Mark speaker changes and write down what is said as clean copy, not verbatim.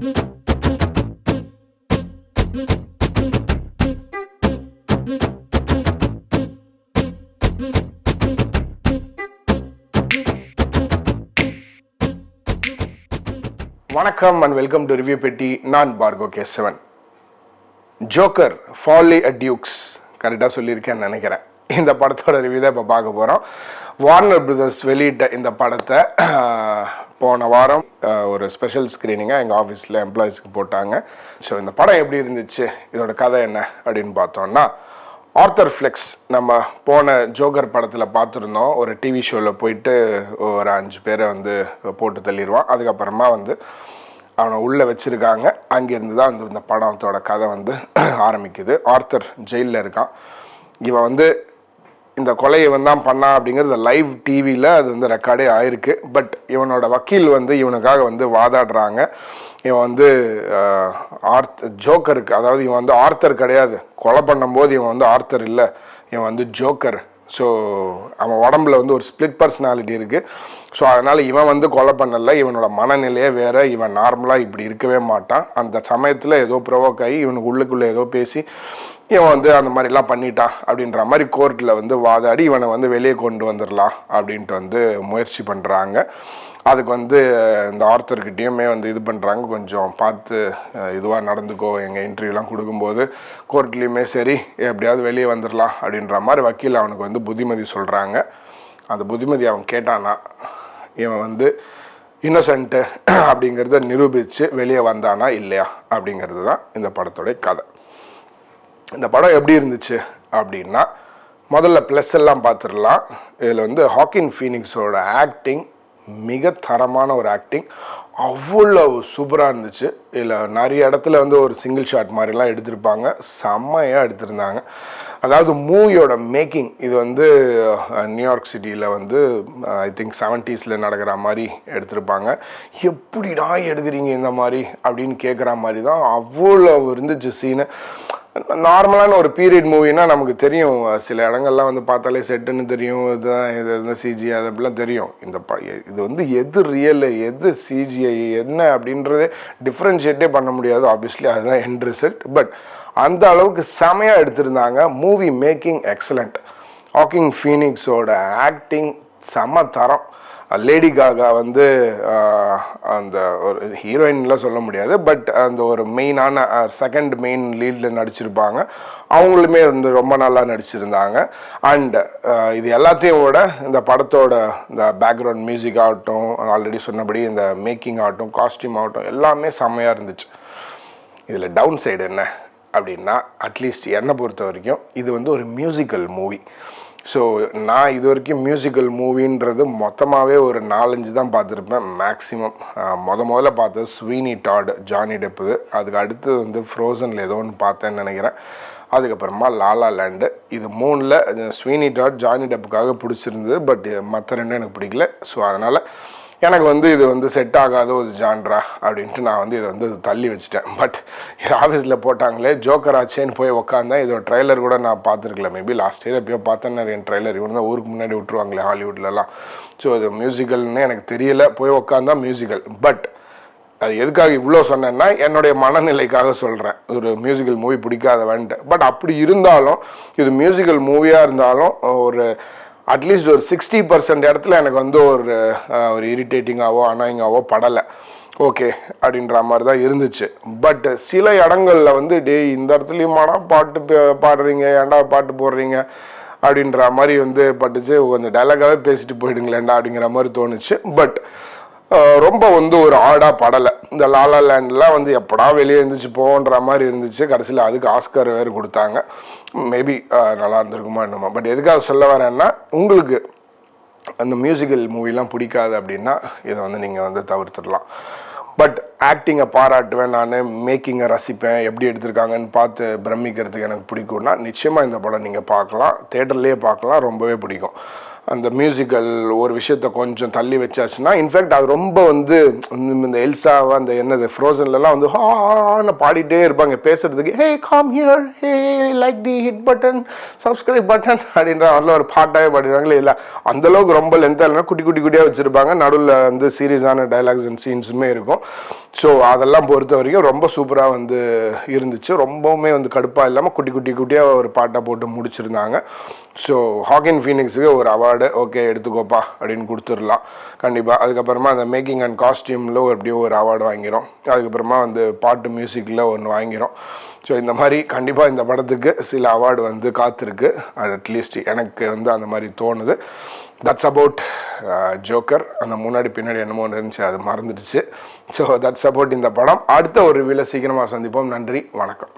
Speaker 1: வணக்கம் and welcome to review பெட்டி. நான் பார்கோ Kesavan. Joker folly at dukes கரெக்டாக சொல்லியிருக்கேன்னு நினைக்கிறேன். இந்த படத்தோட ரிவ்யூ தான் இப்போ பார்க்க போகிறோம். வார்னர் பிரதர்ஸ் வெளியிட்ட இந்த படத்தை போன வாரம் ஒரு ஸ்பெஷல் ஸ்க்ரீனிங்காக எங்கள் ஆஃபீஸில் எம்ப்ளாயீஸ்க்கு போட்டாங்க. ஸோ இந்த படம் எப்படி இருந்துச்சு, இதோட கதை என்ன அப்படின்னு பார்த்தோன்னா, ஆர்த்தர் ஃப்ளெக்ஸ் நம்ம போன ஜோக்கர் படத்தில் பார்த்துருந்தோம். ஒரு டிவி ஷோவில் போயிட்டு ஒரு 5 பேரை வந்து போட்டு தள்ளிடுவான். அதுக்கப்புறமா வந்து அவனை உள்ளே வச்சுருக்காங்க. அங்கேருந்து தான் வந்து இந்த படத்தோட கதை வந்து ஆரம்பிக்குது. ஆர்த்தர் ஜெயிலில் இருக்கான். இவன் வந்து இந்த கொலையை தான் பண்ணான் அப்படிங்கிறது லைவ் டிவியில் அது வந்து ரெக்கார்டே ஆயிருக்கு. பட் இவனோட வக்கீல் வந்து இவனுக்காக வந்து வாதாடுறாங்க. இவன் வந்து ஜோக்கருக்கு, அதாவது இவன் வந்து ஆர்த்தர் கிடையாது, கொலை பண்ணும்போது இவன் வந்து ஆர்த்தர் இல்லை, இவன் வந்து ஜோக்கர். ஸோ அவன் உடம்புல வந்து ஒரு ஸ்பிளிட் பர்சனாலிட்டி இருக்குது. ஸோ அதனால் இவன் வந்து கொலை பண்ணலை, இவனோட மனநிலையே வேறு, இவன் நார்மலாக இப்படி இருக்கவே மாட்டான். அந்த சமயத்தில் ஏதோ ப்ரொவோக் ஆகி இவனுக்கு உள்ளுக்குள்ளே ஏதோ பேசி இவன் வந்து அந்த மாதிரிலாம் பண்ணிட்டான் அப்படின்ற மாதிரி கோர்ட்டில் வந்து வாதாடி இவனை வந்து வெளியே கொண்டு வந்துடலாம் அப்படின்ட்டு வந்து முயற்சி பண்ணுறாங்க. அதுக்கு வந்து இந்த ஆர்த்தர்கிட்டையுமே வந்து இது பண்ணுறாங்க, கொஞ்சம் பார்த்து இதுவாக நடந்துக்கோ, எங்கள் இன்டர்வியூலாம் கொடுக்கும்போது கோர்ட்லேயுமே சரி எப்படியாவது வெளியே வந்துடலாம் அப்படின்ற மாதிரி வக்கீல் அவனுக்கு வந்து புத்திமதி சொல்கிறாங்க. அந்த புத்திமதி அவன் கேட்டானா இவன் வந்து இன்னசென்ட்டு அப்படிங்கிறத நிரூபித்து வெளியே வந்தானா இல்லையா அப்படிங்கிறது தான் இந்த படத்தோடைய கதை. இந்த படம் எப்படி இருந்துச்சு அப்படின்னா, முதல்ல ப்ளஸ் எல்லாம் பார்த்துடலாம். இதில் வந்து ஹாக்கின் ஃபீனிக்ஸோட ஆக்டிங் மிக தரமான ஒரு ஆக்டிங், அவ்வளோ சூப்பராக இருந்துச்சு. இதில் நிறைய இடத்துல வந்து ஒரு சிங்கிள் ஷாட் மாதிரிலாம் எடுத்திருப்பாங்க, செம்மையாக எடுத்திருந்தாங்க. அதாவது மூவியோட மேக்கிங் இது வந்து நியூயார்க் சிட்டியில் வந்து ஐ திங்க் 70s நடக்கிற மாதிரி எடுத்திருப்பாங்க. எப்படிடா எடுக்கிறீங்க இந்த மாதிரி அப்படின்னு கேட்குற மாதிரி தான் அவ்வளோ இருந்துச்சு சீனு. நார்மலான ஒரு பீரியட் மூவினா நமக்கு தெரியும், சில இடங்கள்லாம் வந்து பார்த்தாலே செட்டுன்னு தெரியும், இதுதான் இது வந்து சிஜி அது அப்படிலாம் தெரியும். இது வந்து எது ரியல் எது சிஜிஐ என்ன அப்படின்றதே டிஃப்ரென்ஷியேட்டே பண்ண முடியாது. ஆப்வியஸ்லி அதுதான் எண்ட் ரிசல்ட். பட் அந்த அளவுக்கு செமையாக எடுத்திருந்தாங்க. Movie making excellent. ஹாக்கின் ஃபீனிக்ஸோட ஆக்டிங் செம தரம். லேடி காகா வந்து அந்த ஒரு ஹீரோயின்லாம் சொல்ல முடியாது, பட் அந்த ஒரு மெயினான செகண்ட் மெயின் லீடில் நடிச்சிருப்பாங்க. அவங்களுமே வந்து ரொம்ப நல்லா நடிச்சிருந்தாங்க. அண்ட் இது எல்லாத்தையும் விட இந்த படத்தோட இந்த பேக்ரவுண்ட் மியூசிக் ஆகட்டும், ஆல்ரெடி சொன்னபடி இந்த மேக்கிங் ஆகட்டும், காஸ்டியூம் ஆகட்டும், எல்லாமே செம்மையாக இருந்துச்சு. இதில் டவுன் சைடு என்ன அப்படின்னா, அட்லீஸ்ட் என்னை பொறுத்த வரைக்கும் இது வந்து ஒரு மியூசிக்கல் மூவி. ஸோ நான் இது வரைக்கும் மியூசிக்கல் மூவின்றது மொத்தமாகவே ஒரு 4-5 தான் பார்த்துருப்பேன் மேக்ஸிமம். முதல்ல பார்த்தது ஸ்வீனி டாட், ஜானி டெப்பு. அதுக்கு அடுத்து வந்து ஃப்ரோசனில் ஏதோ ஒன்று பார்த்தேன்னு நினைக்கிறேன். அதுக்கப்புறமா லாலா லேண்டு. இது 3ல் ஸ்வீனி டாட் ஜானி டெப்புக்காக பிடிச்சிருந்தது, பட் மற்ற 2 எனக்கு பிடிக்கல. ஸோ அதனால் எனக்கு வந்து இது வந்து செட் ஆகாத ஒரு ஜான்ரா அப்படின்ட்டு நான் வந்து இதை வந்து தள்ளி வச்சுட்டேன். பட் இது ஆஃபீஸில் போட்டாங்களே ஜோக்கர் ஆச்சேன்னு போய் உட்காந்தேன். இதோட ட்ரெய்லர் கூட நான் பார்த்துருக்கல, மேபி லாஸ்ட் இயர் எப்பயோ பார்த்தேன் நிறைய ட்ரெய்லர். இவனு தான் ஊருக்கு முன்னாடி விட்டுருவாங்களே ஹாலிவுட்லலாம். ஸோ அது மியூசிக்கல்னு எனக்கு தெரியல, போய் உட்காந்தா மியூசிக்கல். பட் அது எதுக்காக இவ்வளோ சொன்னேன்னா, என்னுடைய மனநிலைக்காக சொல்கிறேன். ஒரு மியூசிக்கல் மூவி பிடிக்காதவன்ட்டு. பட் அப்படி இருந்தாலும் இது மியூசிக்கல் மூவியாக இருந்தாலும் ஒரு அட்லீஸ்ட் ஒரு 60% இடத்துல எனக்கு வந்து ஒரு இரிட்டேட்டிங்காவோ அனாயிங்காவோ படலை. ஓகே அப்படின்ற மாதிரி தான் இருந்துச்சு. பட் சில இடங்களில் வந்து இந்த இடத்துலையுமானா பாட்டு பாடுறீங்க, ஏன்டா பாட்டு போடுறீங்க அப்படின்ற மாதிரி வந்து பட்டுச்சு. கொஞ்சம் டைலாகாகவே பேசிட்டு போயிடுங்களேண்டா அப்படிங்கிற மாதிரி தோணுச்சு. பட் ரொம்ப வந்து ஒரு ஆடாக படலை. இந்த லாலா லேண்ட்லாம் வந்து எப்படா வெளியே இருந்துச்சு போன்ற மாதிரி இருந்துச்சு. கடைசியில் அதுக்கு ஆஸ்கர் வேறு கொடுத்தாங்க. மேபி நல்லா இருந்திருக்குமா என்னமோ. பட் எதுக்காக சொல்ல வரேன்னா, உங்களுக்கு அந்த மியூசிக்கல் மூவிலாம் பிடிக்காது அப்படின்னா இதை வந்து நீங்கள் வந்து தவிர்த்துடலாம். பட் ஆக்டிங்கை பாராட்டுவேன், நான் மேக்கிங்கை ரசிப்பேன், எப்படி எடுத்திருக்காங்கன்னு பார்த்து பிரமிக்கிறதுக்கு எனக்கு பிடிக்கும்னா நிச்சயமாக இந்த படம் நீங்கள் பார்க்கலாம், தேட்டர்லேயே பார்க்கலாம், ரொம்பவே பிடிக்கும். அந்த மியூசிக்கல் ஒரு விஷயத்த கொஞ்சம் தள்ளி வச்சாச்சுன்னா இன்ஃபேக்ட் அது ரொம்ப வந்து இந்த எல்சாவை அந்த என்னது ஃப்ரோசன்லலாம் வந்து ஹான்னு பாடிட்டே இருப்பாங்க பேசுறதுக்கு. ஹே come here, hey like the hit button, subscribe button அப்படின்ற அதில் ஒரு பாட்டாகவே பாடிடுவாங்களே. இல்லை அந்தளவுக்கு ரொம்ப லென்த்தாக இல்லைனா குட்டி குட்டி குட்டியாக வச்சுருப்பாங்க. நடுவில் வந்து சீரியஸான டைலாக்ஸ் அண்ட் சீன்ஸுமே இருக்கும். ஸோ அதெல்லாம் பொறுத்த வரைக்கும் ரொம்ப சூப்பராக வந்து இருந்துச்சு. ரொம்பவுமே வந்து கடுப்பாக இல்லாமல் குட்டி குட்டி குட்டியாக ஒரு பாட்டை போட்டு முடிச்சிருந்தாங்க. ஸோ ஹாக்கின் ஃபீனிக்ஸுக்கு ஒரு அவார்டு ஓகே எடுத்துக்கோப்பா அப்படின்னு கொடுத்துடலாம் கண்டிப்பாக. அதுக்கப்புறமா அந்த மேக்கிங் அண்ட் காஸ்டியூமில் எப்படியோ ஒரு அவார்டு வாங்கிறோம். அதுக்கப்புறமா வந்து பாட்டு மியூசிக்கில் ஒன்று வாங்கிறோம். ஸோ இந்த மாதிரி கண்டிப்பாக இந்த படத்துக்கு சில அவார்டு வந்து காத்திருக்கு. அட்லீஸ்ட் எனக்கு வந்து அந்த மாதிரி தோணுது. That's about joker. அந்த முன்னாடி பின்னாடி என்னமோ இருந்துச்சு, அது மறந்துடுச்சு. ஸோ தட்ஸ் அபவுட் இந்த படம். அடுத்த ஒரு ரிவ்யூவில் சீக்கிரமாக சந்திப்போம். நன்றி, வணக்கம்.